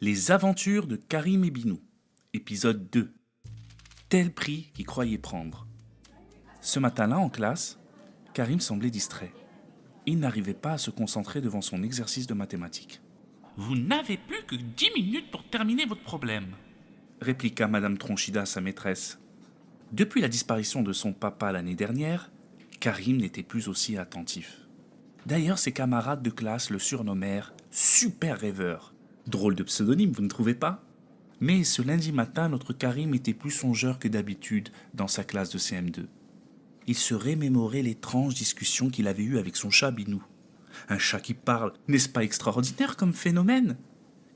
Les aventures de Karim et Binou, épisode 2. Tel prix qu'il croyait prendre. Ce matin-là, en classe, Karim semblait distrait. Il n'arrivait pas à se concentrer devant son exercice de mathématiques. Vous n'avez plus que 10 minutes pour terminer votre problème. Répliqua Madame Tronchida, sa maîtresse. Depuis la disparition de son papa l'année dernière, Karim n'était plus aussi attentif. D'ailleurs, ses camarades de classe le surnommèrent « super rêveur ». Drôle de pseudonyme, vous ne trouvez pas? Mais ce lundi matin, notre Karim était plus songeur que d'habitude dans sa classe de CM2. Il se remémorait l'étrange discussion qu'il avait eue avec son chat Binou. Un chat qui parle, n'est-ce pas extraordinaire comme phénomène?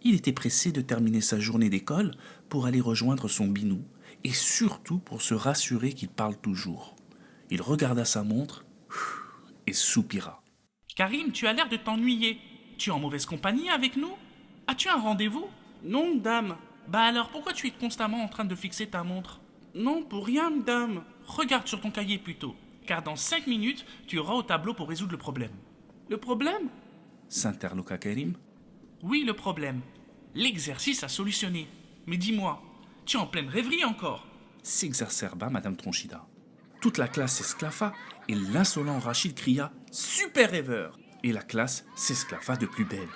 Il était pressé de terminer sa journée d'école pour aller rejoindre son Binou, et surtout pour se rassurer qu'il parle toujours. Il regarda sa montre et soupira. Karim, tu as l'air de t'ennuyer. Tu es en mauvaise compagnie avec nous? As-tu un rendez-vous? Non, dame. Bah alors pourquoi tu es constamment en train de fixer ta montre? Non, pour rien, dame. Regarde sur ton cahier plutôt, car dans 5 minutes, tu auras au tableau pour résoudre le problème. Le problème? S'interloqua Karim. Oui, le problème. L'exercice à solutionner. Mais dis-moi, tu es en pleine rêverie encore? S'exacerba Madame Tronchida. Toute la classe s'esclaffa et l'insolent Rachid cria « Super rêveur !» Et la classe s'esclaffa de plus belle.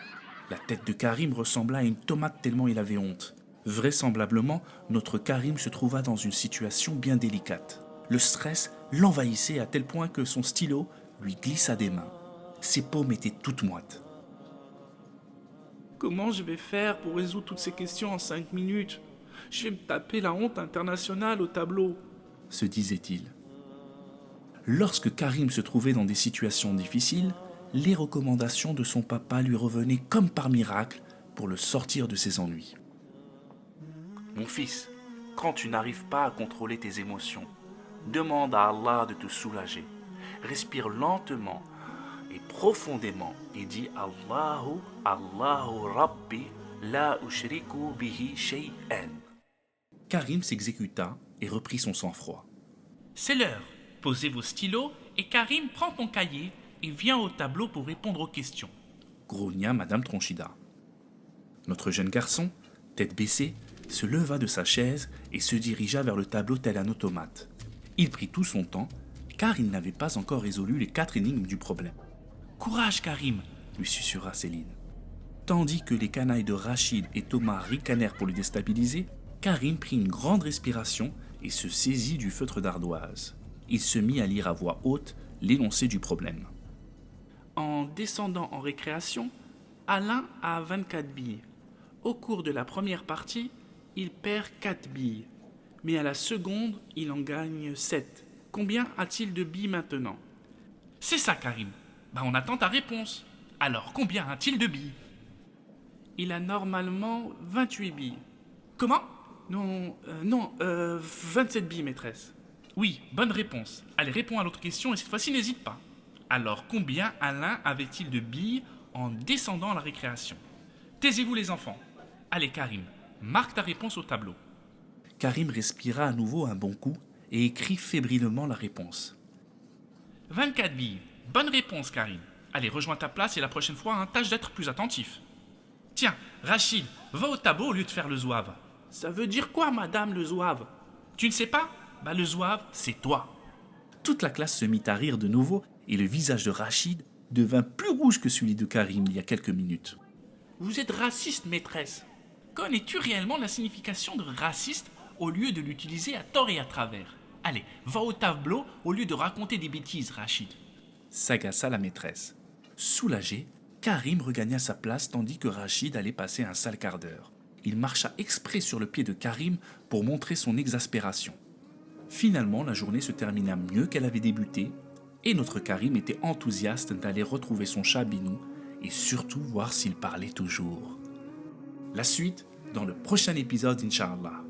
La tête de Karim ressembla à une tomate tellement il avait honte. Vraisemblablement, notre Karim se trouva dans une situation bien délicate. Le stress l'envahissait à tel point que son stylo lui glissa des mains. Ses paumes étaient toutes moites. Comment je vais faire pour résoudre toutes ces questions en 5 minutes? Je vais me taper la honte internationale au tableau, se disait-il. Lorsque Karim se trouvait dans des situations difficiles, les recommandations de son papa lui revenaient comme par miracle pour le sortir de ses ennuis. Mon fils, quand tu n'arrives pas à contrôler tes émotions, demande à Allah de te soulager. Respire lentement et profondément et dis Allahu, Allahu Rabbi, la ushriku bihi shay'an. Karim s'exécuta et reprit son sang-froid. C'est l'heure. Posez vos stylos et Karim prend ton cahier et vient au tableau pour répondre aux questions. Grogna Madame Tronchida. Notre jeune garçon, tête baissée, se leva de sa chaise et se dirigea vers le tableau tel un automate. Il prit tout son temps, car il n'avait pas encore résolu les 4 énigmes du problème. « Courage, Karim !» lui susurra Céline. Tandis que les canailles de Rachid et Thomas ricanèrent pour le déstabiliser, Karim prit une grande respiration et se saisit du feutre d'ardoise. Il se mit à lire à voix haute l'énoncé du problème. En descendant en récréation, Alain a 24 billes. Au cours de la première partie, il perd 4 billes. Mais à la seconde, il en gagne 7. Combien a-t-il de billes maintenant? C'est ça, Karim. On attend ta réponse. Alors, combien a-t-il de billes? Il a normalement 28 billes. Comment? Non, 27 billes, maîtresse. Oui, bonne réponse. Allez, réponds à l'autre question et cette fois-ci, n'hésite pas. Alors, combien Alain avait-il de billes en descendant à la récréation? Taisez-vous les enfants. Allez, Karim, marque ta réponse au tableau. Karim respira à nouveau un bon coup et écrit fébrilement la réponse. 24 billes. Bonne réponse, Karim. Allez, rejoins ta place et la prochaine fois, tâche d'être plus attentif. Tiens, Rachid, va au tableau au lieu de faire le zouave. Ça veut dire quoi, madame, le zouave? Tu ne sais pas? Le zouave, c'est toi. Toute la classe se mit à rire de nouveau et le visage de Rachid devint plus rouge que celui de Karim il y a quelques minutes. Vous êtes raciste, maîtresse. Connais-tu réellement la signification de raciste au lieu de l'utiliser à tort et à travers? Allez, va au tableau au lieu de raconter des bêtises, Rachid. S'agaça la maîtresse. Soulagé, Karim regagna sa place tandis que Rachid allait passer un sale quart d'heure. Il marcha exprès sur le pied de Karim pour montrer son exaspération. Finalement, la journée se termina mieux qu'elle avait débuté et notre Karim était enthousiaste d'aller retrouver son chat Binou et surtout voir s'il parlait toujours. La suite dans le prochain épisode, Inch'Allah.